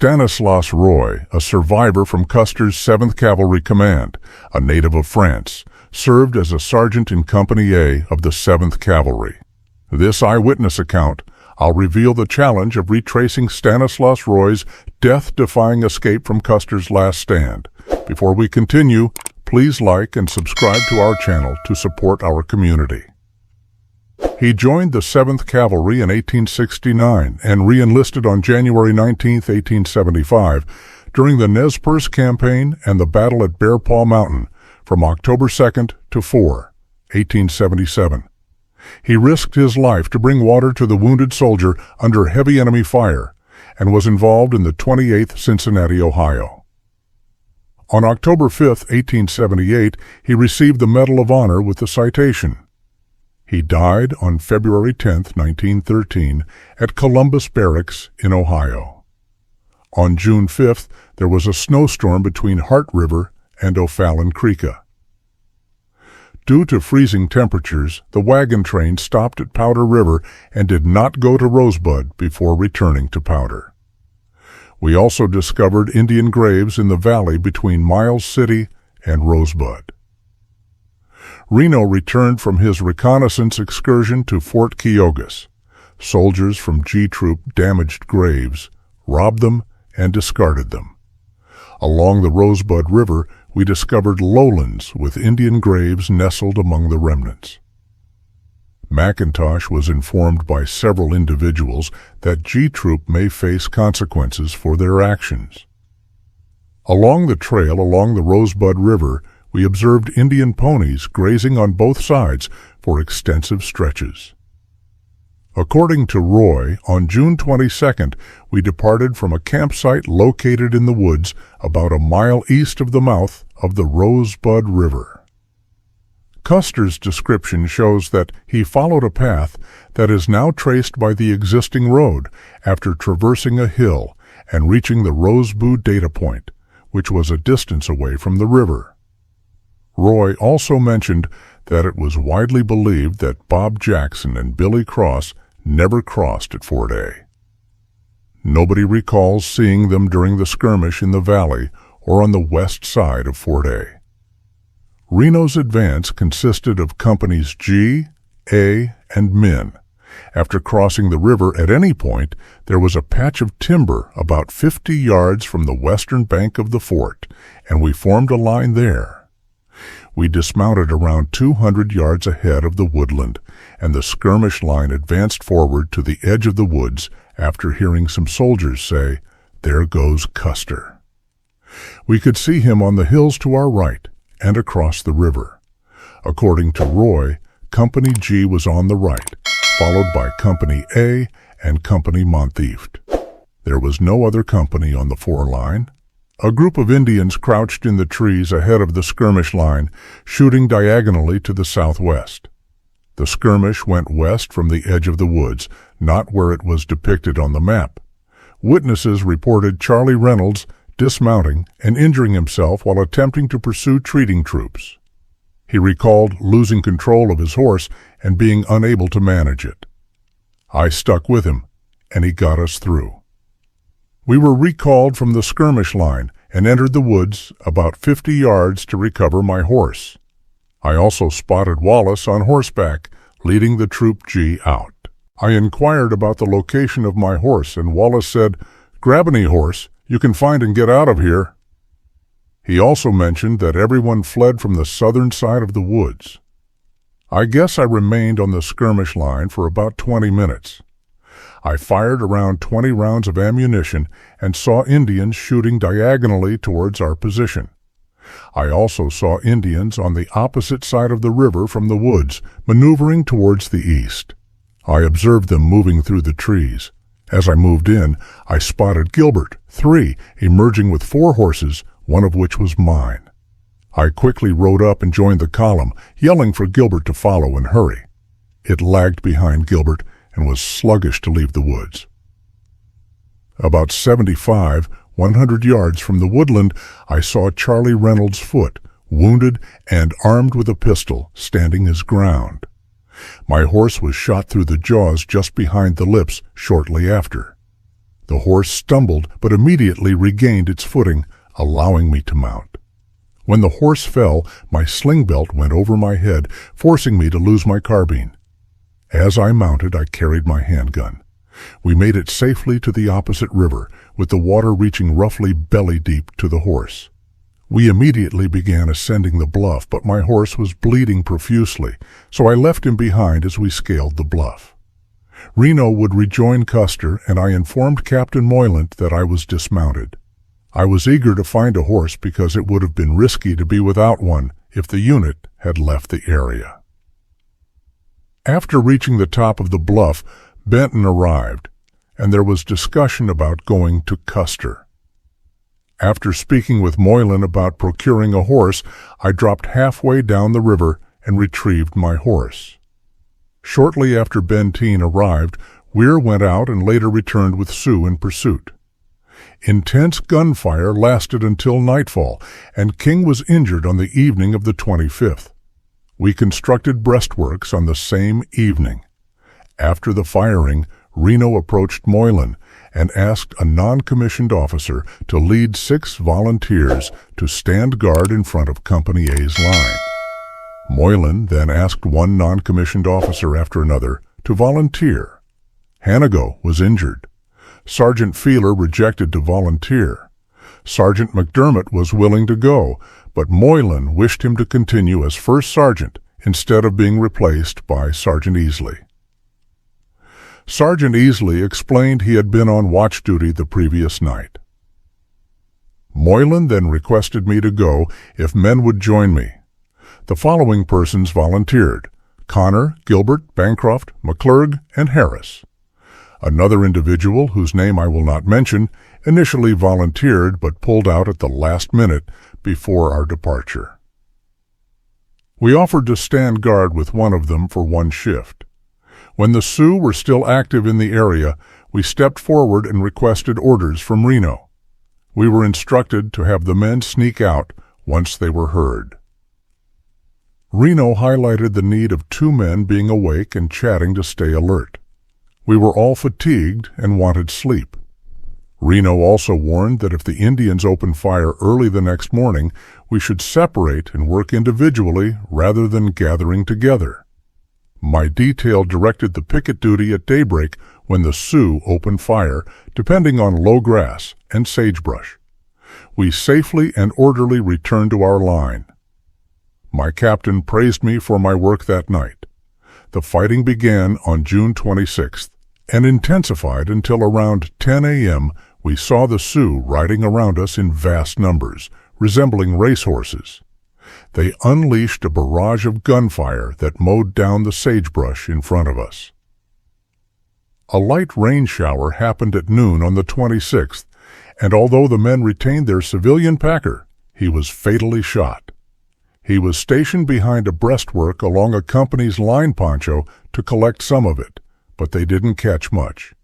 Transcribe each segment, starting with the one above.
Stanislas Roy, a survivor from Custer's 7th Cavalry Command, a native of France, served as a sergeant in Company A of the 7th Cavalry. This eyewitness account, I'll reveal the challenge of retracing Stanislas Roy's death-defying escape from Custer's last stand. Before we continue, please like and subscribe to our channel to support our community. He joined the 7th Cavalry in 1869 and re-enlisted on January 19, 1875, during the Nez Perce Campaign and the Battle at Bear Paw Mountain from October 2nd to 4, 1877. He risked his life to bring water to the wounded soldier under heavy enemy fire and was involved in the 28th Cincinnati, Ohio. On October 5, 1878, he received the Medal of Honor with the citation. He died on February 10, 1913, at Columbus Barracks in Ohio. On June 5th, there was a snowstorm between Heart River and O'Fallon Creek. Due to freezing temperatures, the wagon train stopped at Powder River and did not go to Rosebud before returning to Powder. We also discovered Indian graves in the valley between Miles City and Rosebud. Reno returned from his reconnaissance excursion to Fort Keoghas. Soldiers from G Troop damaged graves, robbed them, and discarded them. Along the Rosebud River, we discovered lowlands with Indian graves nestled among the remnants. McIntosh was informed by several individuals that G Troop may face consequences for their actions. Along the trail along the Rosebud River, we observed Indian ponies grazing on both sides for extensive stretches. According to Roy, on June 22nd, we departed from a campsite located in the woods about a mile east of the mouth of the Rosebud River. Custer's description shows that he followed a path that is now traced by the existing road after traversing a hill and reaching the Rosebud data point, which was a distance away from the river. Roy also mentioned that it was widely believed that Bob Jackson and Billy Cross never crossed at Fort A. Nobody recalls seeing them during the skirmish in the valley or on the west side of Fort A. Reno's advance consisted of Companies G, A, and Min. After crossing the river at any point, there was a patch of timber about 50 yards from the western bank of the fort, and we formed a line there. We dismounted around 200 yards ahead of the woodland, and the skirmish line advanced forward to the edge of the woods after hearing some soldiers say, "There goes Custer." We could see him on the hills to our right and across the river. According to Roy, Company G was on the right, followed by Company A and Company Monteith. There was no other company on the four-line. A group of Indians crouched in the trees ahead of the skirmish line, shooting diagonally to the southwest. The skirmish went west from the edge of the woods, not where it was depicted on the map. Witnesses reported Charlie Reynolds dismounting and injuring himself while attempting to pursue treating troops. He recalled losing control of his horse and being unable to manage it. I stuck with him, and he got us through. We were recalled from the skirmish line and entered the woods about 50 yards to recover my horse. I also spotted Wallace on horseback, leading the Troop G out. I inquired about the location of my horse, and Wallace said, "Grab any horse you can find and get out of here." He also mentioned that everyone fled from the southern side of the woods. I guess I remained on the skirmish line for about 20 minutes. I fired around 20 rounds of ammunition and saw Indians shooting diagonally towards our position. I also saw Indians on the opposite side of the river from the woods, maneuvering towards the east. I observed them moving through the trees. As I moved in, I spotted Gilbert, 3, emerging with 4 horses, one of which was mine. I quickly rode up and joined the column, yelling for Gilbert to follow and hurry. It lagged behind Gilbert and was sluggish to leave the woods. About 100 yards from the woodland, I saw Charlie Reynolds' foot, wounded and armed with a pistol, standing his ground. My horse was shot through the jaws just behind the lips shortly after. The horse stumbled, but immediately regained its footing, allowing me to mount. When the horse fell, my sling belt went over my head, forcing me to lose my carbine. As I mounted, I carried my handgun. We made it safely to the opposite river, with the water reaching roughly belly-deep to the horse. We immediately began ascending the bluff, but my horse was bleeding profusely, so I left him behind as we scaled the bluff. Reno would rejoin Custer, and I informed Captain Moylan that I was dismounted. I was eager to find a horse because it would have been risky to be without one if the unit had left the area. After reaching the top of the bluff, Benton arrived, and there was discussion about going to Custer. After speaking with Moylan about procuring a horse, I dropped halfway down the river and retrieved my horse. Shortly after Benteen arrived, Weir went out and later returned with Sioux in pursuit. Intense gunfire lasted until nightfall, and King was injured on the evening of the 25th. We constructed breastworks on the same evening. After the firing, Reno approached Moylan and asked a non-commissioned officer to lead 6 volunteers to stand guard in front of Company A's line. Moylan then asked one non-commissioned officer after another to volunteer. Hanago was injured. Sergeant Feeler rejected to volunteer. Sergeant McDermott was willing to go, but Moylan wished him to continue as first sergeant instead of being replaced by Sergeant Easley. Sergeant Easley explained he had been on watch duty the previous night. Moylan then requested me to go if men would join me. The following persons volunteered: Connor, Gilbert, Bancroft, McClurg, and Harris. Another individual, whose name I will not mention, initially volunteered but pulled out at the last minute before our departure. We offered to stand guard with one of them for one shift. When the Sioux were still active in the area, we stepped forward and requested orders from Reno. We were instructed to have the men sneak out once they were heard. Reno highlighted the need of 2 men being awake and chatting to stay alert. We were all fatigued and wanted sleep. Reno also warned that if the Indians opened fire early the next morning, we should separate and work individually rather than gathering together. My detail directed the picket duty at daybreak when the Sioux opened fire, depending on low grass and sagebrush. We safely and orderly returned to our line. My captain praised me for my work that night. The fighting began on June 26th and intensified until around 10 a.m. we saw the Sioux riding around us in vast numbers, resembling racehorses. They unleashed a barrage of gunfire that mowed down the sagebrush in front of us. A light rain shower happened at noon on the 26th, and although the men retained their civilian packer, he was fatally shot. He was stationed behind a breastwork along a company's line poncho to collect some of it, but they didn't catch much.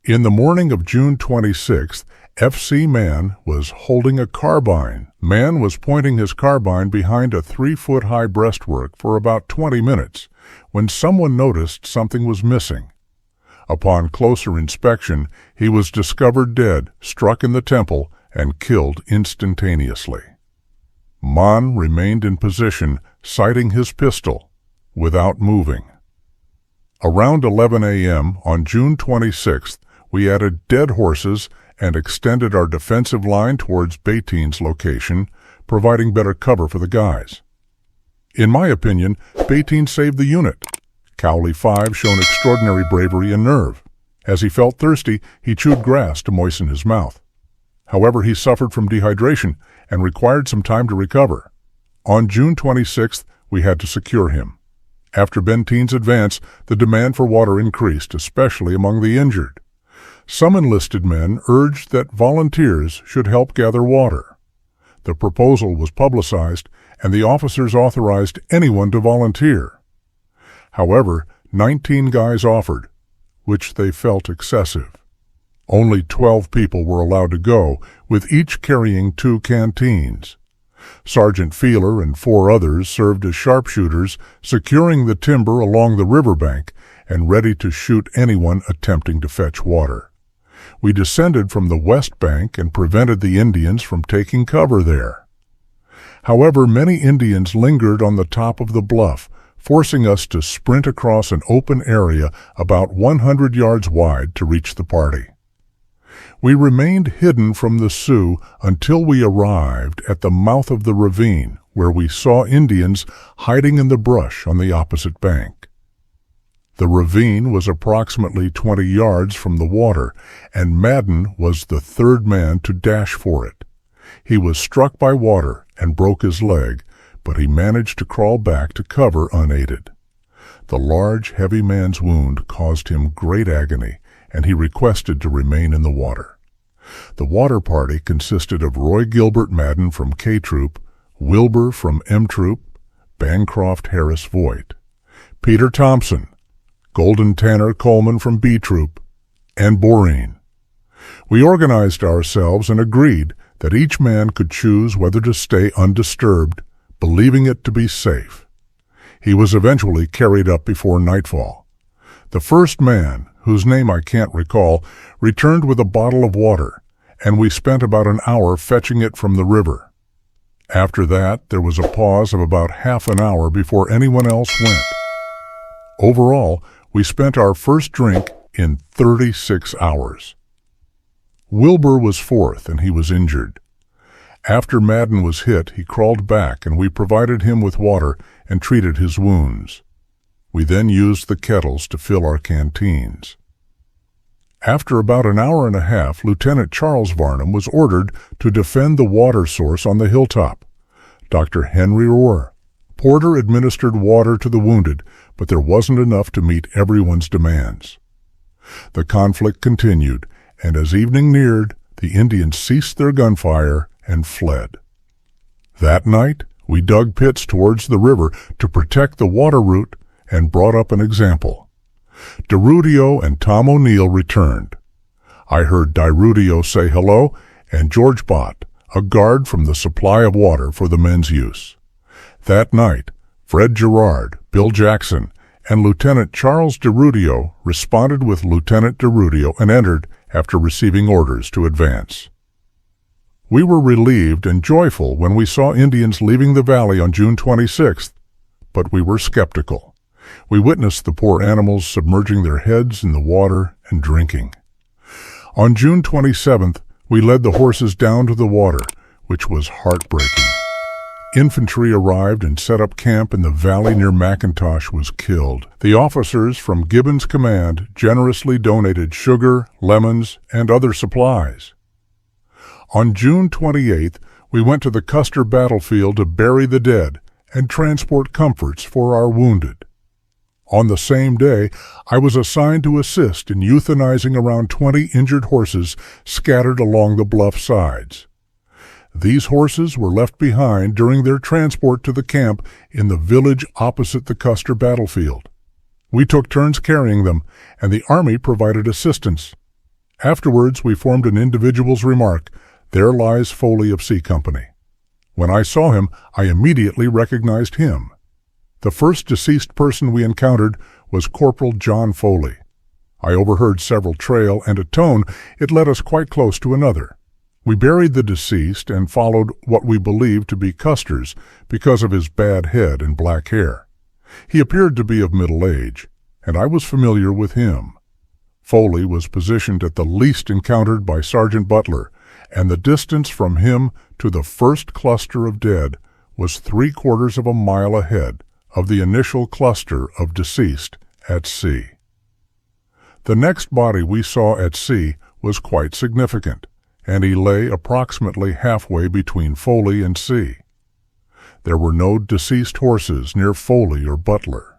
In the morning of June 26th, F.C. Mann was holding a carbine. Mann was pointing his carbine behind a 3-foot-high breastwork for about 20 minutes when someone noticed something was missing. Upon closer inspection, he was discovered dead, struck in the temple, and killed instantaneously. Mann remained in position, sighting his pistol, without moving. Around 11 a.m. on June 26th, we added dead horses and extended our defensive line towards Bateen's location, providing better cover for the guys. In my opinion, Bateen saved the unit. Cowley 5 shown extraordinary bravery and nerve. As he felt thirsty, he chewed grass to moisten his mouth. However, he suffered from dehydration and required some time to recover. On June 26th, we had to secure him. After Benteen's advance, the demand for water increased, especially among the injured. Some enlisted men urged that volunteers should help gather water. The proposal was publicized, and the officers authorized anyone to volunteer. However, 19 guys offered, which they felt excessive. Only 12 people were allowed to go, with each carrying 2 canteens. Sergeant Feeler and 4 others served as sharpshooters, securing the timber along the riverbank and ready to shoot anyone attempting to fetch water. We descended from the west bank and prevented the Indians from taking cover there. However, many Indians lingered on the top of the bluff, forcing us to sprint across an open area about 100 yards wide to reach the party. We remained hidden from the Sioux until we arrived at the mouth of the ravine, where we saw Indians hiding in the brush on the opposite bank. The ravine was approximately 20 yards from the water, and Madden was the third man to dash for it. He was struck by water and broke his leg, but he managed to crawl back to cover unaided. The large, heavy man's wound caused him great agony, and he requested to remain in the water. The water party consisted of Roy Gilbert Madden from K Troop, Wilbur from M Troop, Bancroft Harris Voigt, Peter Thompson, Golden Tanner Coleman from B Troop, and Boreen. We organized ourselves and agreed that each man could choose whether to stay undisturbed, believing it to be safe. He was eventually carried up before nightfall. The first man, whose name I can't recall, returned with a bottle of water, and we spent about an hour fetching it from the river. After that, there was a pause of about half an hour before anyone else went. Overall, we spent our first drink in 36 hours. Wilbur was fourth, and he was injured. After Madden was hit, he crawled back, and we provided him with water and treated his wounds. We then used the kettles to fill our canteens. After about an hour and a half, Lieutenant Charles Varnum was ordered to defend the water source on the hilltop. Dr. Henry Roy Porter administered water to the wounded, but there wasn't enough to meet everyone's demands. The conflict continued, and as evening neared, the Indians ceased their gunfire and fled. That night, we dug pits towards the river to protect the water route and brought up an example. DeRudio and Tom O'Neill returned. I heard DeRudio say hello, and George Bott, a guard from the supply of water for the men's use. That night, Fred Gerard, Bill Jackson, and Lieutenant Charles DeRudio responded with Lieutenant DeRudio and entered after receiving orders to advance. We were relieved and joyful when we saw Indians leaving the valley on June 26th, but we were skeptical. We witnessed the poor animals submerging their heads in the water and drinking. On June 27th, we led the horses down to the water, which was heartbreaking. Infantry arrived and set up camp in the valley near McIntosh was killed. The officers from Gibbon's command generously donated sugar, lemons, and other supplies. On June 28th, we went to the Custer battlefield to bury the dead and transport comforts for our wounded. On the same day, I was assigned to assist in euthanizing around 20 injured horses scattered along the bluff sides. These horses were left behind during their transport to the camp in the village opposite the Custer battlefield. We took turns carrying them, and the Army provided assistance. Afterwards, we formed an individual's remark, "There lies Foley of C Company." When I saw him, I immediately recognized him. The first deceased person we encountered was Corporal John Foley. I overheard several trail, and at tone, it led us quite close to another. We buried the deceased and followed what we believed to be Custer's because of his bad head and black hair. He appeared to be of middle age, and I was familiar with him. Foley was positioned at the least encountered by Sergeant Butler, and the distance from him to the first cluster of dead was 3/4 of a mile ahead of the initial cluster of deceased at C. The next body we saw at C was quite significant, and he lay approximately halfway between Foley and C. There were no deceased horses near Foley or Butler.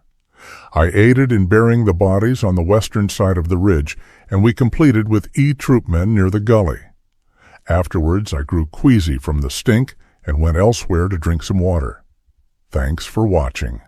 I aided in burying the bodies on the western side of the ridge, and we completed with E Troop men near the gully. Afterwards, I grew queasy from the stink and went elsewhere to drink some water. Thanks for watching.